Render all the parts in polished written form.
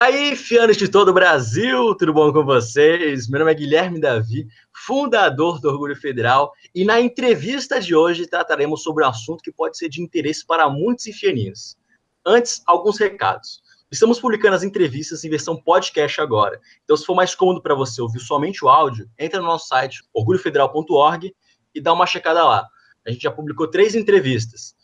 Aí, fianos de todo o Brasil, tudo bom com vocês? Meu nome é Guilherme Davi, fundador do Orgulho Federal, e na entrevista de hoje trataremos sobre um assunto que pode ser de interesse para muitos infianinhos. Antes, alguns recados. Estamos publicando as entrevistas em versão podcast agora, então se for mais cômodo para você ouvir somente o áudio, entra no nosso site orgulhofederal.org e dá uma checada lá. A gente já publicou 3 entrevistas.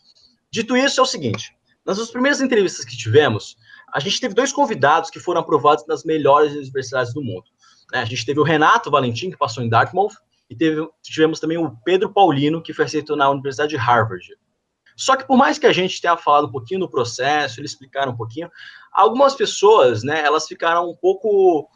Dito isso, é o seguinte, nas duas primeiras entrevistas que tivemos, a gente teve 2 convidados que foram aprovados nas melhores universidades do mundo. A gente teve o Renato Valentim, que passou em Dartmouth, e tivemos também o Pedro Paulino, que foi aceito na Universidade de Harvard. Só que por mais que a gente tenha falado um pouquinho do processo, eles explicaram um pouquinho, algumas pessoas, elas ficaram um pouco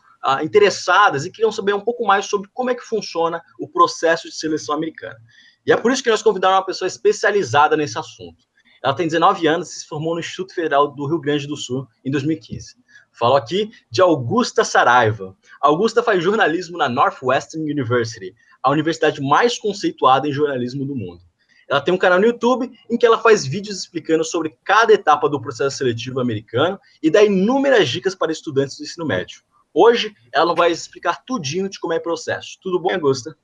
interessadas e queriam saber um pouco mais sobre como é que funciona o processo de seleção americana. E é por isso que nós convidamos uma pessoa especializada nesse assunto. Ela tem 19 anos e se formou no Instituto Federal do Rio Grande do Sul em 2015. Falo aqui de Augusta Saraiva. Augusta faz jornalismo na Northwestern University, a universidade mais conceituada em jornalismo do mundo. Ela tem um canal no YouTube em que ela faz vídeos explicando sobre cada etapa do processo seletivo americano e dá inúmeras dicas para estudantes do ensino médio. Hoje, ela vai explicar tudinho de como é o processo. Tudo bom, Augusta?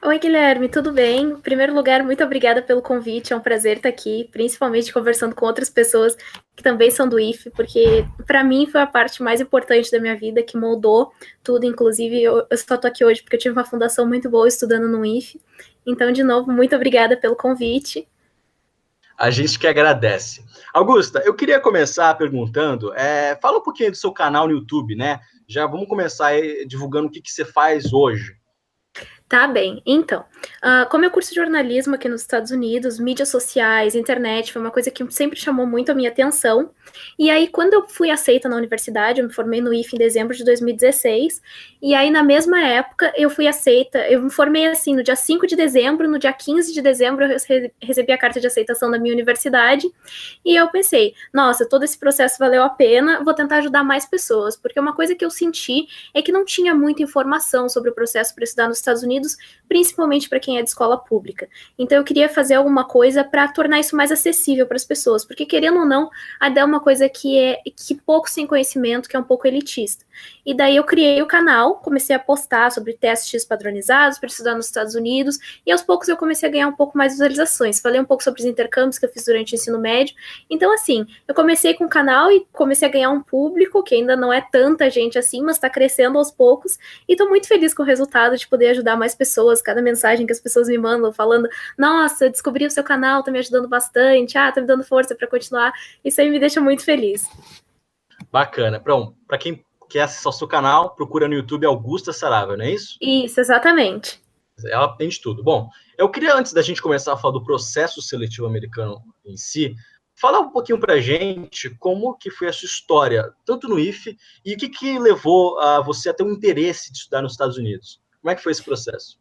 Oi, Guilherme, tudo bem? Em primeiro lugar, muito obrigada pelo convite, é um prazer estar aqui, principalmente conversando com outras pessoas que também são do IF, porque para mim foi a parte mais importante da minha vida, que moldou tudo, inclusive eu só estou aqui hoje porque eu tive uma fundação muito boa estudando no IF, então, de novo, muito obrigada pelo convite. A gente que agradece. Augusta, eu queria começar perguntando, fala um pouquinho do seu canal no YouTube, né? Já vamos começar aí divulgando o que você faz hoje. Tá bem, então, como eu curso jornalismo aqui nos Estados Unidos, mídias sociais, internet, foi uma coisa que sempre chamou muito a minha atenção, e aí quando eu fui aceita na universidade, eu me formei no IF em dezembro de 2016, e aí na mesma época eu fui aceita, eu me formei assim, no dia 5 de dezembro, no dia 15 de dezembro eu recebi a carta de aceitação da minha universidade, e eu pensei, nossa, todo esse processo valeu a pena, vou tentar ajudar mais pessoas, porque uma coisa que eu senti é que não tinha muita informação sobre o processo para estudar nos Estados Unidos, principalmente para quem é de escola pública. Então eu queria fazer alguma coisa para tornar isso mais acessível para as pessoas, porque querendo ou não, a DE é uma coisa que pouco sem conhecimento, que é um pouco elitista. E daí eu criei o canal, comecei a postar sobre testes padronizados para estudar nos Estados Unidos, e aos poucos eu comecei a ganhar um pouco mais visualizações. Falei um pouco sobre os intercâmbios que eu fiz durante o ensino médio. Então, assim, eu comecei com o canal e comecei a ganhar um público, que ainda não é tanta gente assim, mas está crescendo aos poucos, e estou muito feliz com o resultado de poder ajudar mais pessoas. Cada mensagem que as pessoas me mandam falando, nossa, descobri o seu canal, tá me ajudando bastante, tá me dando força para continuar, isso aí me deixa muito feliz. Bacana. Pronto, para quem quer acessar o seu canal, procura no YouTube Augusta Saraiva, não é isso? Isso, exatamente. Ela tem de tudo. Bom, eu queria, antes da gente começar a falar do processo seletivo americano em si, falar um pouquinho para a gente como que foi a sua história, tanto no IF, e o que levou a você a ter um interesse de estudar nos Estados Unidos. Como é que foi esse processo?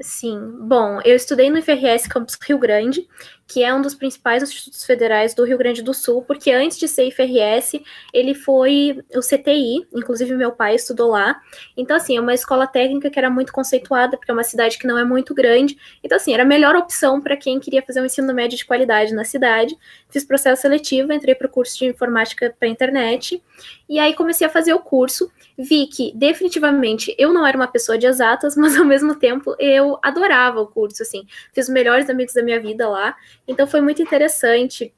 Sim, bom, eu estudei no IFRS Campus Rio Grande, que é um dos principais institutos federais do Rio Grande do Sul, porque antes de ser IFRS, ele foi o CTI, inclusive meu pai estudou lá. Então, assim, é uma escola técnica que era muito conceituada, porque é uma cidade que não é muito grande. Então, assim, era a melhor opção para quem queria fazer um ensino médio de qualidade na cidade. Fiz processo seletivo, entrei para o curso de informática para internet, e aí comecei a fazer o curso. Vi que definitivamente eu não era uma pessoa de exatas, mas ao mesmo tempo eu adorava o curso, assim, fiz os melhores amigos da minha vida lá, então foi muito interessante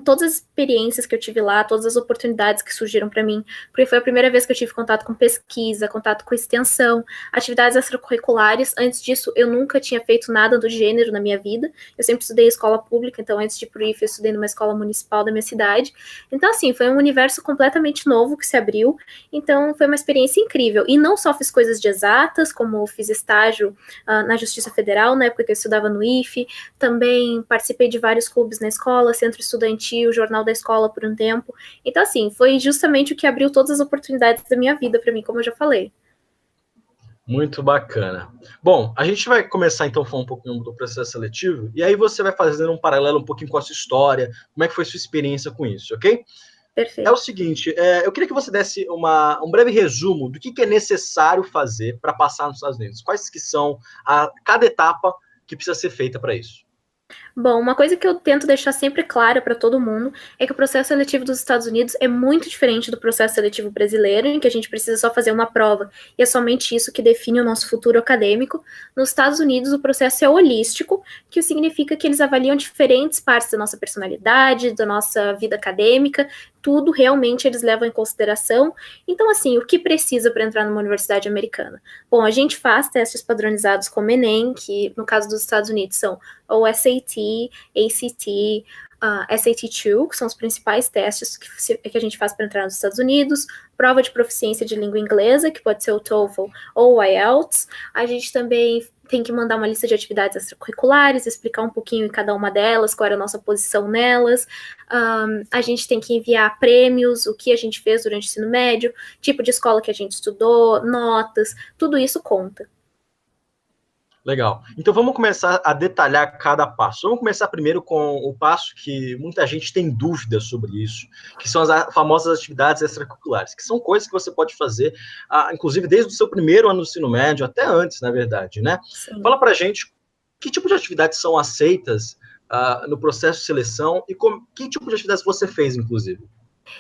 todas as experiências que eu tive lá, todas as oportunidades que surgiram para mim, porque foi a primeira vez que eu tive contato com pesquisa, contato com extensão, atividades extracurriculares. Antes disso, eu nunca tinha feito nada do gênero na minha vida. Eu sempre estudei escola pública, então antes de ir pro IF, eu estudei numa escola municipal da minha cidade. Então, assim, foi um universo completamente novo que se abriu. Então, foi uma experiência incrível. E não só fiz coisas de exatas, como fiz estágio na Justiça Federal, na época que eu estudava no IF, também participei de vários clubes na escola, centro estudante, o jornal da escola por um tempo. Então, assim, foi justamente o que abriu todas as oportunidades da minha vida para mim, como eu já falei. Muito bacana. Bom, a gente vai começar então a falar um pouquinho do processo seletivo, e aí você vai fazendo um paralelo um pouquinho com a sua história, como é que foi sua experiência com isso, ok? Perfeito. É o seguinte, eu queria que você desse um breve resumo do que é necessário fazer para passar nos Estados Unidos. Quais que são cada etapa que precisa ser feita para isso? Bom, uma coisa que eu tento deixar sempre clara para todo mundo é que o processo seletivo dos Estados Unidos é muito diferente do processo seletivo brasileiro, em que a gente precisa só fazer uma prova e é somente isso que define o nosso futuro acadêmico. Nos Estados Unidos, o processo é holístico, que significa que eles avaliam diferentes partes da nossa personalidade, da nossa vida acadêmica, tudo realmente eles levam em consideração. Então, assim, o que precisa para entrar numa universidade americana? Bom, a gente faz testes padronizados como Enem, que no caso dos Estados Unidos são o SAT, ACT, SAT-2, que são os principais testes que a gente faz para entrar nos Estados Unidos, prova de proficiência de língua inglesa, que pode ser o TOEFL ou o IELTS. A gente também tem que mandar uma lista de atividades extracurriculares, explicar um pouquinho em cada uma delas, qual era a nossa posição nelas. A gente tem que enviar prêmios, o que a gente fez durante o ensino médio, tipo de escola que a gente estudou, notas, tudo isso conta. Legal. Então vamos começar a detalhar cada passo. Vamos começar primeiro com o passo que muita gente tem dúvidas sobre isso, que são as famosas atividades extracurriculares, que são coisas que você pode fazer, inclusive desde o seu primeiro ano do ensino médio, até antes, na verdade, né? Sim. Fala pra gente que tipo de atividades são aceitas no processo de seleção e que tipo de atividades você fez, inclusive.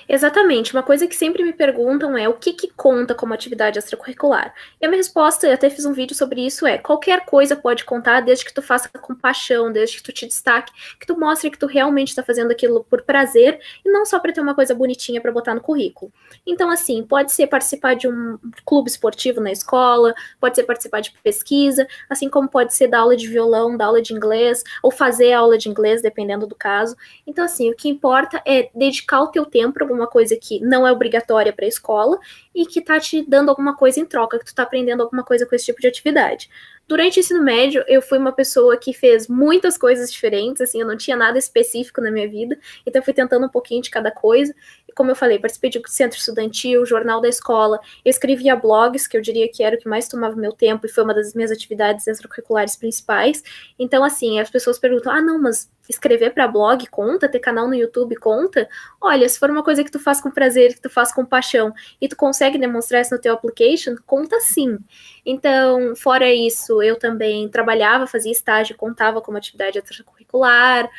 Exatamente. Uma coisa que sempre me perguntam é o que conta como atividade extracurricular. E a minha resposta, eu até fiz um vídeo sobre isso, é qualquer coisa pode contar desde que tu faça com paixão, desde que tu te destaque, que tu mostre que tu realmente está fazendo aquilo por prazer e não só para ter uma coisa bonitinha para botar no currículo. Então, assim, pode ser participar de um clube esportivo na escola, pode ser participar de pesquisa, assim como pode ser dar aula de violão, dar aula de inglês, ou fazer aula de inglês, dependendo do caso. Então, assim, o que importa é dedicar o teu tempo para alguma coisa que não é obrigatória para a escola e que tá te dando alguma coisa em troca, que tu tá aprendendo alguma coisa com esse tipo de atividade. Durante o ensino médio, eu fui uma pessoa que fez muitas coisas diferentes, assim, eu não tinha nada específico na minha vida, então eu fui tentando um pouquinho de cada coisa. E como eu falei, participei de centro estudantil, jornal da escola, eu escrevia blogs, que eu diria que era o que mais tomava meu tempo e foi uma das minhas atividades extracurriculares principais. Então, assim, as pessoas perguntam, não, mas escrever para blog conta? Ter canal no YouTube conta? Olha, se for uma coisa que tu faz com prazer, que tu faz com paixão, e tu consegue demonstrar isso no teu application, conta sim. Então, fora isso, eu também trabalhava, fazia estágio, contava como atividade extracurricular.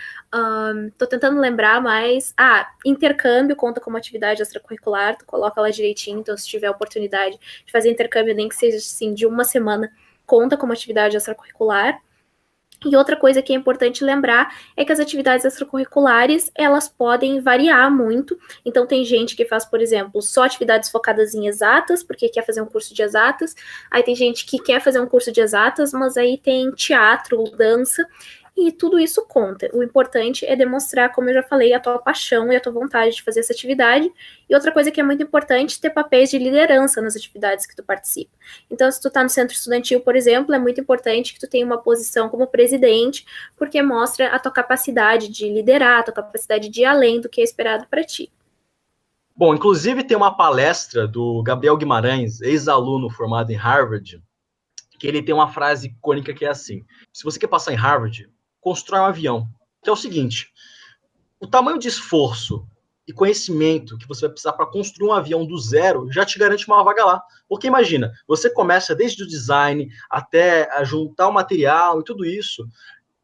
Tô tentando lembrar mais. Intercâmbio conta como atividade extracurricular, tu coloca lá direitinho, então se tiver oportunidade de fazer intercâmbio, nem que seja assim, de uma semana, conta como atividade extracurricular. E outra coisa que é importante lembrar é que as atividades extracurriculares, elas podem variar muito. Então, tem gente que faz, por exemplo, só atividades focadas em exatas, porque quer fazer um curso de exatas. Aí tem gente que quer fazer um curso de exatas, mas aí tem teatro, dança, e tudo isso conta. O importante é demonstrar, como eu já falei, a tua paixão e a tua vontade de fazer essa atividade. E outra coisa que é muito importante, ter papéis de liderança nas atividades que tu participa. Então, se tu tá no centro estudantil, por exemplo, é muito importante que tu tenha uma posição como presidente, porque mostra a tua capacidade de liderar, a tua capacidade de ir além do que é esperado para ti. Bom, inclusive tem uma palestra do Gabriel Guimarães, ex-aluno formado em Harvard, que ele tem uma frase icônica que é assim: se você quer passar em Harvard, constrói um avião. Que é o seguinte: o tamanho de esforço e conhecimento que você vai precisar para construir um avião do zero já te garante uma vaga lá. Porque imagina, você começa desde o design até a juntar o material e tudo isso,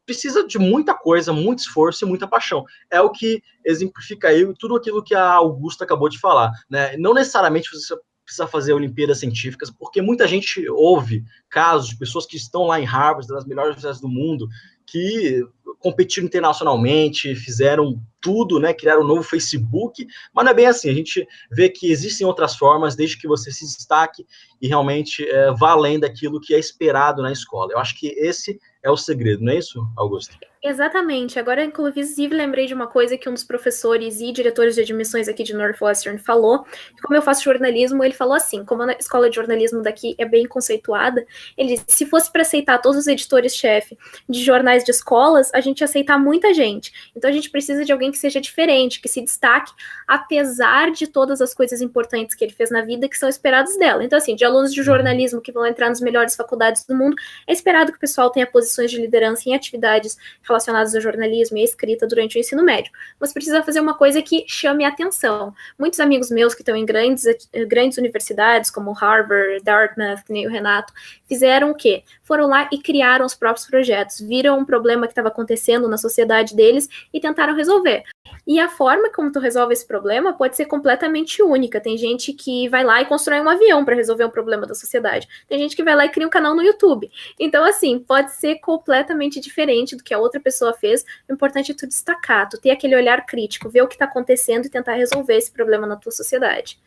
precisa de muita coisa, muito esforço e muita paixão. É o que exemplifica aí tudo aquilo que a Augusta acabou de falar, né? Não necessariamente você precisa fazer Olimpíadas Científicas, porque muita gente ouve casos de pessoas que estão lá em Harvard, das melhores universidades do mundo, que competiram internacionalmente, fizeram tudo, né, criaram um novo Facebook, mas não é bem assim. A gente vê que existem outras formas, desde que você se destaque e realmente vá além daquilo que é esperado na escola. Eu acho que esse é o segredo, não é isso, Augusto? Exatamente. Agora, inclusive, lembrei de uma coisa que um dos professores e diretores de admissões aqui de Northwestern falou. Como eu faço jornalismo, ele falou assim, como a escola de jornalismo daqui é bem conceituada, ele disse, se fosse para aceitar todos os editores-chefe de jornais de escolas, a gente ia aceitar muita gente. Então, a gente precisa de alguém que seja diferente, que se destaque, apesar de todas as coisas importantes que ele fez na vida que são esperadas dela. Então, assim, de alunos de jornalismo que vão entrar nas melhores faculdades do mundo, é esperado que o pessoal tenha posições de liderança em atividades relacionadas ao jornalismo e à escrita durante o ensino médio, mas precisa fazer uma coisa que chame a atenção. Muitos amigos meus que estão em grandes universidades, como Harvard, Dartmouth, nem o Renato, fizeram o quê? Foram lá e criaram os próprios projetos, viram um problema que estava acontecendo na sociedade deles e tentaram resolver. E a forma como tu resolve esse problema pode ser completamente única. Tem gente que vai lá e constrói um avião para resolver um problema da sociedade. Tem gente que vai lá e cria um canal no YouTube. Então, assim, pode ser completamente diferente do que a outra pessoa fez. O importante é tu destacar, tu ter aquele olhar crítico, ver o que está acontecendo e tentar resolver esse problema na tua sociedade.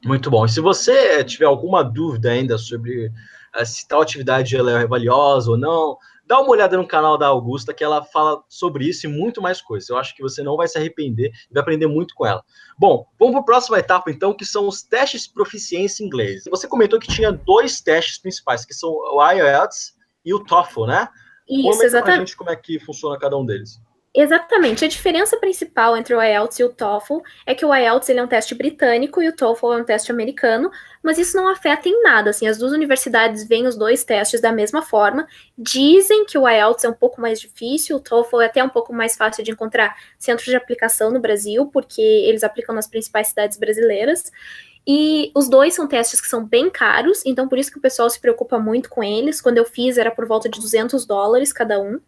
Muito bom. E se você tiver alguma dúvida ainda sobre se tal atividade ela é valiosa ou não, dá uma olhada no canal da Augusta, que ela fala sobre isso e muito mais coisas. Eu acho que você não vai se arrepender e vai aprender muito com ela. Bom, vamos para a próxima etapa, então, que são os testes de proficiência em inglês. Você comentou que tinha 2 testes principais, que são o IELTS e o TOEFL, né? Isso, exatamente. Pra gente como é que funciona cada um deles. Exatamente. A diferença principal entre o IELTS e o TOEFL é que o IELTS ele é um teste britânico e o TOEFL é um teste americano, mas isso não afeta em nada. Assim, as duas universidades veem os 2 testes da mesma forma. Dizem que o IELTS é um pouco mais difícil, o TOEFL é até um pouco mais fácil de encontrar centros de aplicação no Brasil, porque eles aplicam nas principais cidades brasileiras. E os 2 são testes que são bem caros, então por isso que o pessoal se preocupa muito com eles. Quando eu fiz, era por volta de $200 cada um.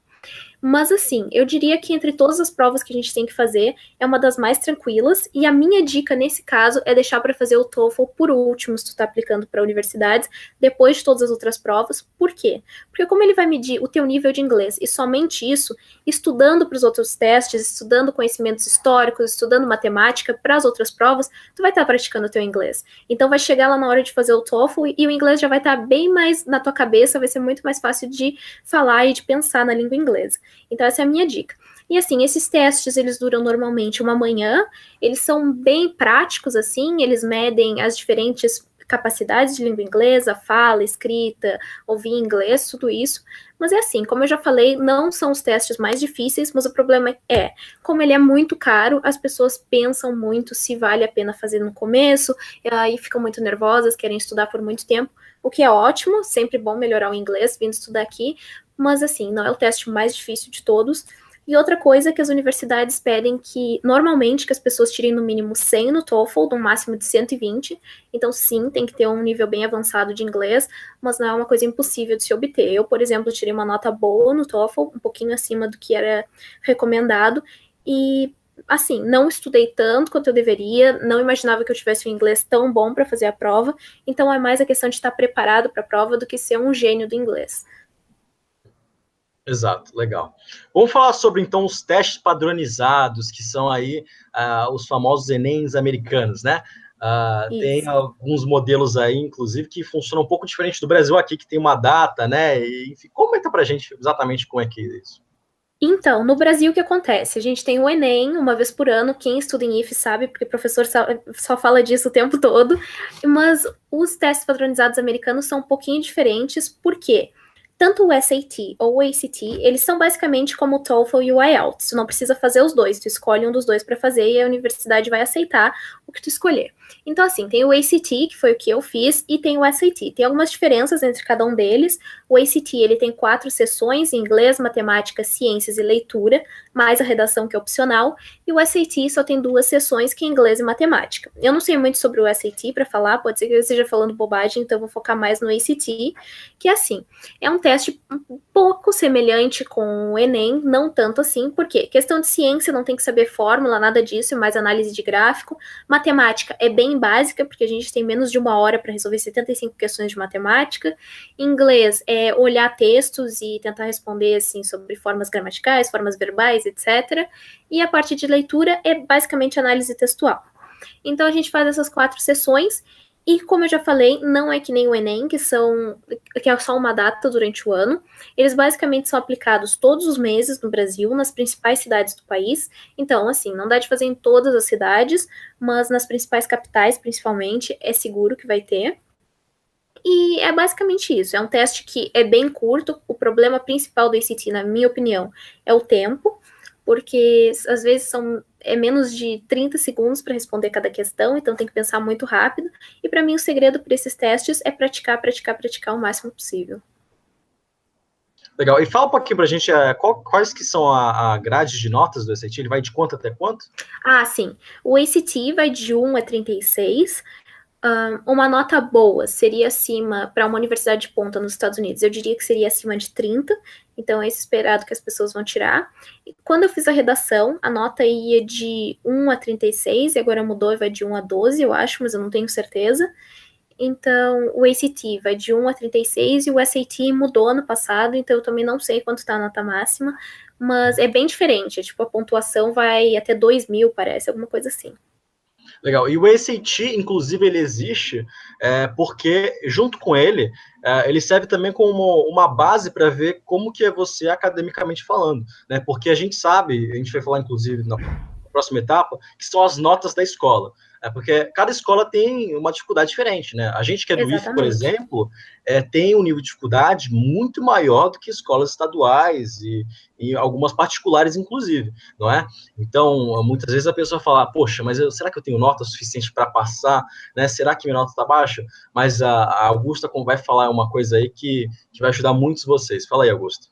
Mas assim, eu diria que entre todas as provas que a gente tem que fazer, é uma das mais tranquilas, e a minha dica nesse caso é deixar para fazer o TOEFL por último, se tu tá aplicando para universidades, depois de todas as outras provas. Por quê? Porque como ele vai medir o teu nível de inglês, e somente isso, estudando para os outros testes, estudando conhecimentos históricos, estudando matemática para as outras provas, tu vai estar praticando o teu inglês. Então vai chegar lá na hora de fazer o TOEFL e o inglês já vai estar bem mais na tua cabeça, vai ser muito mais fácil de falar e de pensar na língua inglesa. Então essa é a minha dica. E assim, esses testes, eles duram normalmente uma manhã, eles são bem práticos, assim, eles medem as diferentes capacidades de língua inglesa, fala, escrita, ouvir inglês, tudo isso. Mas é assim, como eu já falei, não são os testes mais difíceis, mas o problema é, como ele é muito caro, as pessoas pensam muito se vale a pena fazer no começo, e aí ficam muito nervosas, querem estudar por muito tempo, o que é ótimo, sempre bom melhorar o inglês vindo estudar aqui, mas assim, não é o teste mais difícil de todos. E outra coisa é que as universidades pedem que, normalmente, que as pessoas tirem no mínimo 100 no TOEFL, no máximo de 120. Então, sim, tem que ter um nível bem avançado de inglês, mas não é uma coisa impossível de se obter. Eu, por exemplo, tirei uma nota boa no TOEFL, um pouquinho acima do que era recomendado, e assim, não estudei tanto quanto eu deveria, não imaginava que eu tivesse um inglês tão bom para fazer a prova, então é mais a questão de estar preparado para a prova do que ser um gênio do inglês. Exato, legal. Vamos falar sobre, então, os testes padronizados, que são aí os famosos Enems americanos, né? Tem alguns modelos aí, inclusive, que funcionam um pouco diferente do Brasil aqui, que tem uma data, né? E, enfim, comenta pra gente exatamente como é que é isso. Então, no Brasil, o que acontece? A gente tem o Enem, uma vez por ano, quem estuda em IF sabe, porque o professor só fala disso o tempo todo, mas os testes padronizados americanos são um pouquinho diferentes, por quê? Tanto o SAT ou o ACT, eles são basicamente como o TOEFL e o IELTS. Tu não precisa fazer os 2, tu escolhe um dos 2 para fazer e a universidade vai aceitar o que tu escolher. Então, assim, tem o ACT, que foi o que eu fiz, e tem o SAT. Tem algumas diferenças entre cada um deles. O ACT, ele tem 4 sessões, em inglês, matemática, ciências e leitura, mais a redação que é opcional, e o SAT só tem 2 sessões, que é inglês e matemática. Eu não sei muito sobre o SAT para falar, pode ser que eu esteja falando bobagem, então eu vou focar mais no ACT, que é assim, é um teste um pouco semelhante com o Enem, não tanto assim, porque questão de ciência não tem que saber fórmula, nada disso, mais análise de gráfico. Matemática é bem básica, porque a gente tem menos de 1 hora para resolver 75 questões de matemática. Inglês é olhar textos e tentar responder assim sobre formas gramaticais, formas verbais, etc. E a parte de leitura é basicamente análise textual. Então a gente faz essas 4 sessões. E como eu já falei, não é que nem o Enem, que é só uma data durante o ano. Eles basicamente são aplicados todos os meses no Brasil, nas principais cidades do país. Então, assim, não dá de fazer em todas as cidades, mas nas principais capitais, principalmente, é seguro que vai ter. E é basicamente isso. É um teste que é bem curto. O problema principal do ACT, na minha opinião, é o tempo, porque às vezes é menos de 30 segundos para responder cada questão, então tem que pensar muito rápido. E para mim o segredo para esses testes é praticar, praticar, praticar o máximo possível. Legal. E fala um pouquinho pra gente quais que são a grade de notas do SAT? Ele vai de quanto até quanto? Ah, sim. O ACT vai de 1 a 36. Uma nota boa seria acima, para uma universidade de ponta nos Estados Unidos, eu diria que seria acima de 30, então é esse esperado que as pessoas vão tirar. E quando eu fiz a redação, a nota ia de 1 a 36, e agora mudou e vai de 1 a 12, eu acho, mas eu não tenho certeza. Então, o ACT vai de 1 a 36 e o SAT mudou ano passado, então eu também não sei quanto está a nota máxima, mas é bem diferente, tipo, a pontuação vai até 2.000, parece, alguma coisa assim. Legal. E o ACT, inclusive, ele existe porque, junto com ele, ele serve também como uma base para ver como que é você academicamente falando, né? Porque a gente sabe, a gente vai falar, inclusive, na próxima etapa, que são as notas da escola. Porque cada escola tem uma dificuldade diferente, né? A gente que é do IF, por Exatamente. exemplo, tem um nível de dificuldade muito maior do que escolas estaduais e algumas particulares, inclusive, não é? Então, muitas vezes a pessoa fala, poxa, mas será que eu tenho nota suficiente para passar? Né? Será que minha nota está baixa? Mas a Augusta vai falar uma coisa aí que vai ajudar muitos vocês. Fala aí, Augusta.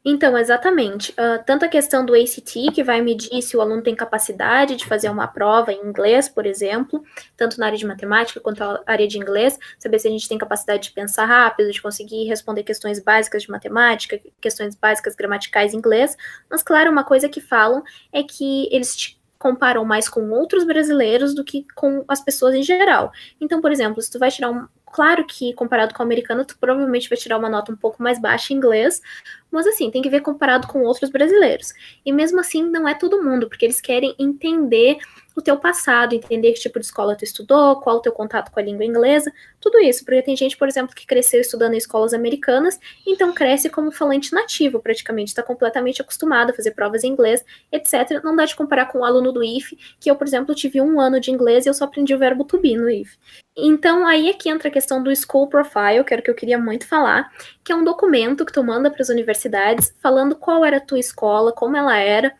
Então, exatamente. Tanto a questão do ACT, que vai medir se o aluno tem capacidade de fazer uma prova em inglês, por exemplo, tanto na área de matemática quanto na área de inglês, saber se a gente tem capacidade de pensar rápido, de conseguir responder questões básicas de matemática, questões básicas gramaticais em inglês. Mas, claro, uma coisa que falam é que eles te comparam mais com outros brasileiros do que com as pessoas em geral. Então, por exemplo, se tu vai tirar Claro que comparado com o americano, tu provavelmente vai tirar uma nota um pouco mais baixa em inglês, mas assim, tem que ver comparado com outros brasileiros. E mesmo assim, não é todo mundo, porque eles querem entender o teu passado, entender que tipo de escola tu estudou, qual o teu contato com a língua inglesa, tudo isso, porque tem gente, por exemplo, que cresceu estudando em escolas americanas, então cresce como falante nativo, praticamente, está completamente acostumado a fazer provas em inglês, etc. Não dá de comparar com o aluno do IF, que eu, por exemplo, tive 1 ano de inglês e eu só aprendi o verbo to be no IF. Então, aí é que entra a questão do School Profile, que era o que eu queria muito falar, que é um documento que tu manda para as universidades falando qual era a tua escola, como ela era,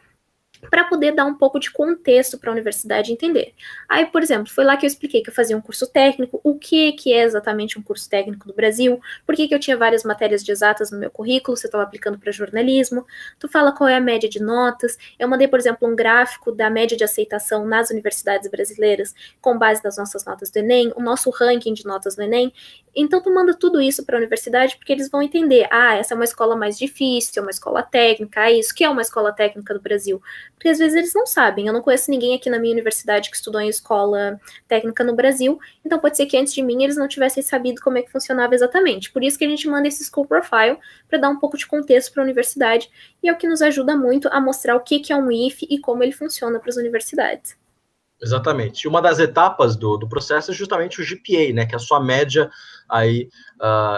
para poder dar um pouco de contexto para a universidade entender. Aí, por exemplo, foi lá que eu expliquei que eu fazia um curso técnico, o que é exatamente um curso técnico do Brasil, por que eu tinha várias matérias de exatas no meu currículo, se eu estava aplicando para jornalismo, tu fala qual é a média de notas, eu mandei, por exemplo, um gráfico da média de aceitação nas universidades brasileiras, com base nas nossas notas do Enem, o nosso ranking de notas do Enem, então tu manda tudo isso para a universidade porque eles vão entender, essa é uma escola mais difícil, é uma escola técnica, isso que é uma escola técnica do Brasil, porque às vezes eles não sabem. Eu não conheço ninguém aqui na minha universidade que estudou em escola técnica no Brasil, então pode ser que antes de mim eles não tivessem sabido como é que funcionava exatamente. Por isso que a gente manda esse School Profile para dar um pouco de contexto para a universidade e é o que nos ajuda muito a mostrar o que é um IF e como ele funciona para as universidades. Exatamente. E uma das etapas do processo é justamente o GPA, né, que é a sua média aí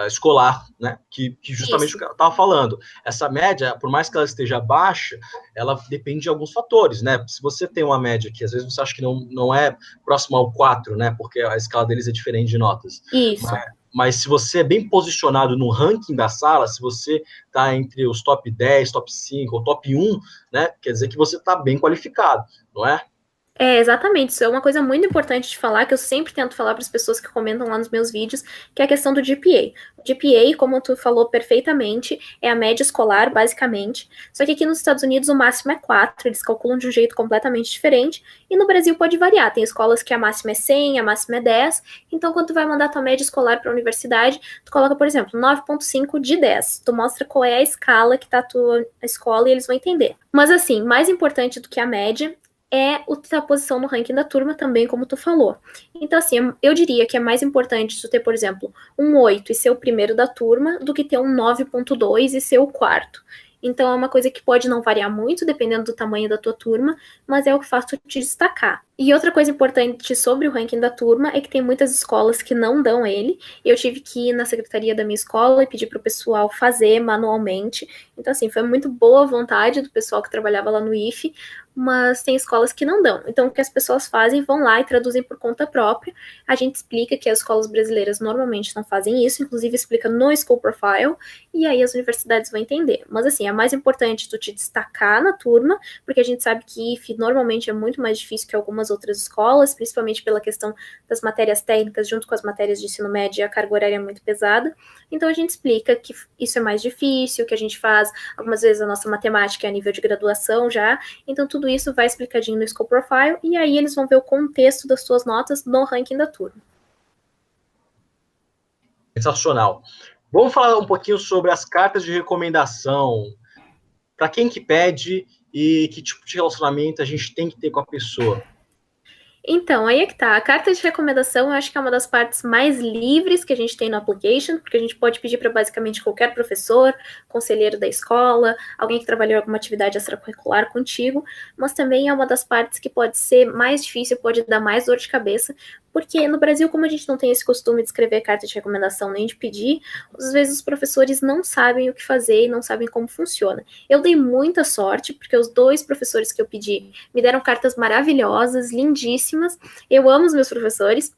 escolar, né, que justamente Isso. o que eu estava falando. Essa média, por mais que ela esteja baixa, ela depende de alguns fatores, né? Se você tem uma média que às vezes você acha que não é próxima ao 4, né, porque a escala deles é diferente de notas. Isso. Mas se você é bem posicionado no ranking da sala, se você está entre os top 10, top 5 ou top 1, né, quer dizer que você está bem qualificado, não é? Exatamente, isso é uma coisa muito importante de falar, que eu sempre tento falar para as pessoas que comentam lá nos meus vídeos, que é a questão do GPA. O GPA, como tu falou perfeitamente, é a média escolar, basicamente, só que aqui nos Estados Unidos o máximo é 4, eles calculam de um jeito completamente diferente, e no Brasil pode variar, tem escolas que a máxima é 100, a máxima é 10, então quando tu vai mandar tua média escolar para a universidade, tu coloca, por exemplo, 9,5 de 10, tu mostra qual é a escala que tá a tua escola e eles vão entender. Mas assim, mais importante do que a média é a tua posição no ranking da turma também, como tu falou. Então, assim, eu diria que é mais importante tu ter, por exemplo, um 8 e ser o primeiro da turma, do que ter um 9,2 e ser o quarto. Então, é uma coisa que pode não variar muito, dependendo do tamanho da tua turma, mas é o que faz tu te destacar. E outra coisa importante sobre o ranking da turma é que tem muitas escolas que não dão ele. Eu tive que ir na secretaria da minha escola e pedir para o pessoal fazer manualmente. Então, assim, foi muito boa vontade do pessoal que trabalhava lá no IFE, mas tem escolas que não dão. Então, o que as pessoas fazem, vão lá e traduzem por conta própria. A gente explica que as escolas brasileiras normalmente não fazem isso, inclusive explica no School Profile, e aí as universidades vão entender. Mas, assim, é mais importante tu te destacar na turma, porque a gente sabe que IFE normalmente é muito mais difícil que algumas algumas outras escolas, principalmente pela questão das matérias técnicas, junto com as matérias de ensino médio, a carga horária é muito pesada. Então, a gente explica que isso é mais difícil, que a gente faz, algumas vezes, a nossa matemática é a nível de graduação já. Então, tudo isso vai explicadinho no School Profile, e aí eles vão ver o contexto das suas notas no ranking da turma. Sensacional. Vamos falar um pouquinho sobre as cartas de recomendação. Para quem que pede e que tipo de relacionamento a gente tem que ter com a pessoa? Então, aí é que tá. A carta de recomendação eu acho que é uma das partes mais livres que a gente tem no application, porque a gente pode pedir para basicamente qualquer professor, conselheiro da escola, alguém que trabalhou em alguma atividade extracurricular contigo, mas também é uma das partes que pode ser mais difícil, pode dar mais dor de cabeça, porque no Brasil, como a gente não tem esse costume de escrever carta de recomendação nem de pedir, às vezes os professores não sabem o que fazer e não sabem como funciona. Eu dei muita sorte, porque os 2 professores que eu pedi me deram cartas maravilhosas, lindíssimas. Eu amo os meus professores,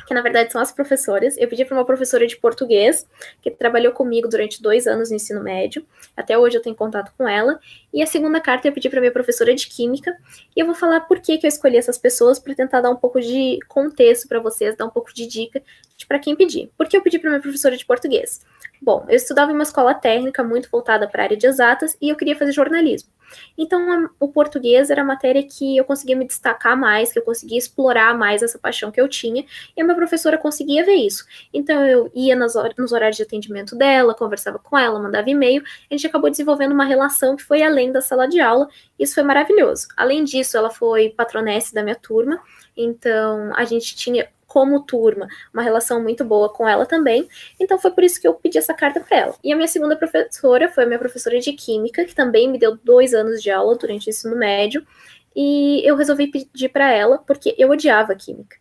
que na verdade são as professoras. Eu pedi para uma professora de português, que trabalhou comigo durante 2 anos no ensino médio. Até hoje eu tenho contato com ela. E a segunda carta eu pedi para minha professora de química. E eu vou falar por que eu escolhi essas pessoas, para tentar dar um pouco de contexto para vocês, dar um pouco de dica para quem pedir. Por que eu pedi para minha professora de português? Bom, eu estudava em uma escola técnica muito voltada para a área de exatas e eu queria fazer jornalismo. Então, o português era a matéria que eu conseguia me destacar mais, que eu conseguia explorar mais essa paixão que eu tinha, e a minha professora conseguia ver isso. Então, eu ia nos horários de atendimento dela, conversava com ela, mandava e-mail, a gente acabou desenvolvendo uma relação que foi além da sala de aula, e isso foi maravilhoso. Além disso, ela foi patronesse da minha turma, então a gente tinha, como turma, uma relação muito boa com ela também, então foi por isso que eu pedi essa carta para ela. E a minha segunda professora foi a minha professora de química, que também me deu 2 anos de aula durante o ensino médio, e eu resolvi pedir para ela porque eu odiava química.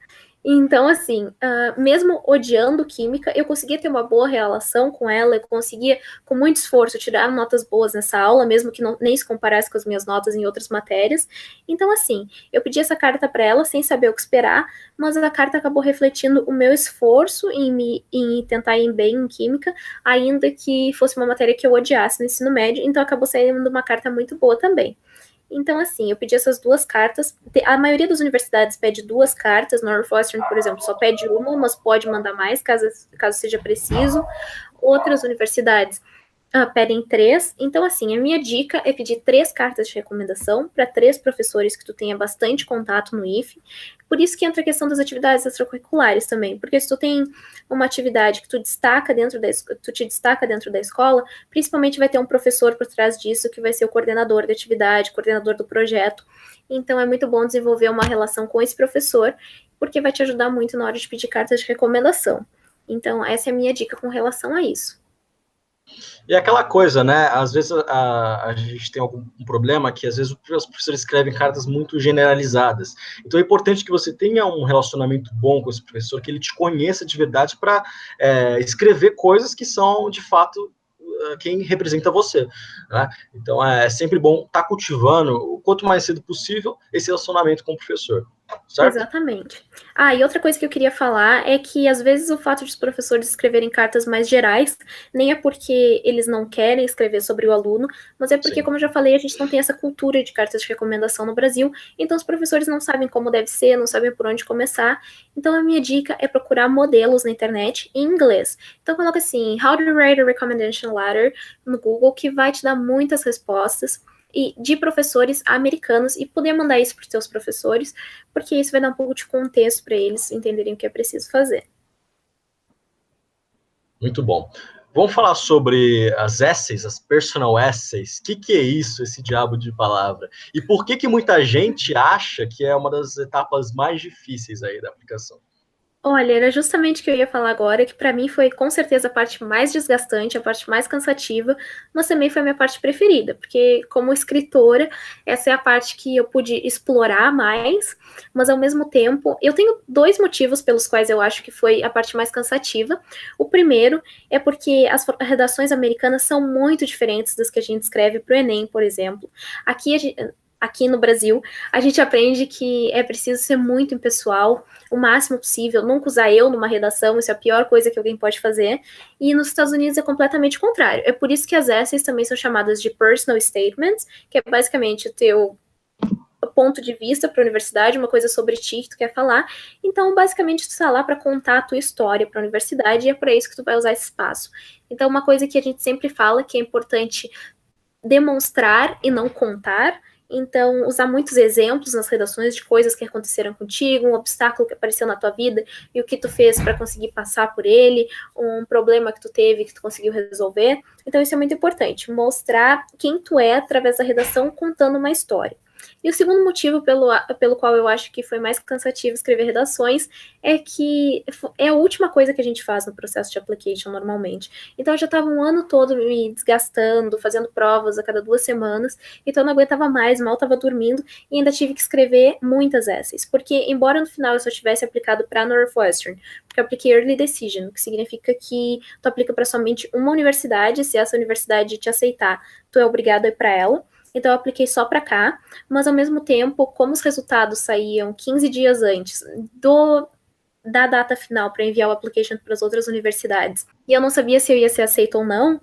Então, assim, mesmo odiando química, eu conseguia ter uma boa relação com ela, eu conseguia, com muito esforço, tirar notas boas nessa aula, mesmo que não, nem se comparasse com as minhas notas em outras matérias. Então, assim, eu pedi essa carta para ela sem saber o que esperar, mas a carta acabou refletindo o meu esforço em tentar ir bem em química, ainda que fosse uma matéria que eu odiasse no ensino médio, então acabou saindo uma carta muito boa também. Então, assim, eu pedi essas 2 cartas. A maioria das universidades pede 2 cartas. Northwestern, por exemplo, só pede uma, mas pode mandar mais, caso seja preciso. Outras universidades pedem 3. Então, assim, a minha dica é pedir 3 cartas de recomendação para 3 professores que tu tenha bastante contato no IFE. Por isso que entra a questão das atividades extracurriculares também, porque se tu tem uma atividade que tu te destaca dentro da escola, principalmente vai ter um professor por trás disso que vai ser o coordenador da atividade, coordenador do projeto. Então é muito bom desenvolver uma relação com esse professor, porque vai te ajudar muito na hora de pedir cartas de recomendação. Então essa é a minha dica com relação a isso. E aquela coisa, né? Às vezes a gente tem algum problema que às vezes os professores escrevem cartas muito generalizadas. Então é importante que você tenha um relacionamento bom com esse professor, que ele te conheça de verdade para escrever coisas que são de fato quem representa você, né? Então é sempre bom estar cultivando o quanto mais cedo possível esse relacionamento com o professor. Certo? Exatamente. E outra coisa que eu queria falar é que, às vezes, o fato de os professores escreverem cartas mais gerais nem é porque eles não querem escrever sobre o aluno, mas é porque, como eu já falei, a gente não tem essa cultura de cartas de recomendação no Brasil, então os professores não sabem como deve ser, não sabem por onde começar. Então, a minha dica é procurar modelos na internet em inglês. Então, coloca assim, How to write a recommendation letter no Google, que vai te dar muitas respostas e de professores americanos e poder mandar isso para os seus professores, porque isso vai dar um pouco de contexto para eles entenderem o que é preciso fazer. Muito bom. Vamos falar sobre as essays, as personal essays. O que é isso, esse diabo de palavra? E por que muita gente acha que é uma das etapas mais difíceis aí da aplicação? Olha, era justamente o que eu ia falar agora, que para mim foi com certeza a parte mais desgastante, a parte mais cansativa, mas também foi a minha parte preferida, porque como escritora, essa é a parte que eu pude explorar mais, mas ao mesmo tempo, eu tenho 2 motivos pelos quais eu acho que foi a parte mais cansativa. O primeiro é porque as redações americanas são muito diferentes das que a gente escreve para o Enem, por exemplo. Aqui no Brasil, a gente aprende que é preciso ser muito impessoal, o máximo possível, nunca usar eu numa redação, isso é a pior coisa que alguém pode fazer, e nos Estados Unidos é completamente o contrário. É por isso que as essays também são chamadas de personal statements, que é basicamente ponto de vista para a universidade, uma coisa sobre ti que tu quer falar. Então, basicamente, tu está lá para contar a tua história para a universidade e é para isso que tu vai usar esse espaço. Então, uma coisa que a gente sempre fala que é importante demonstrar e não contar. Então, usar muitos exemplos nas redações de coisas que aconteceram contigo, um obstáculo que apareceu na tua vida e o que tu fez para conseguir passar por ele, um problema que tu teve que tu conseguiu resolver. Então, isso é muito importante, mostrar quem tu é através da redação contando uma história. E o segundo motivo pelo qual eu acho que foi mais cansativo escrever redações é que é a última coisa que a gente faz no processo de application normalmente. Então eu já estava um ano todo me desgastando, fazendo provas a cada 2 semanas, então eu não aguentava mais, mal estava dormindo e ainda tive que escrever muitas essays, porque embora no final eu só tivesse aplicado para Northwestern, porque eu apliquei Early Decision, que significa que tu aplica para somente uma universidade, se essa universidade te aceitar, tu é obrigado a ir para ela. Então, eu apliquei só para cá, mas ao mesmo tempo, como os resultados saíam 15 dias antes da data final para enviar o application para as outras universidades, e eu não sabia se eu ia ser aceita ou não,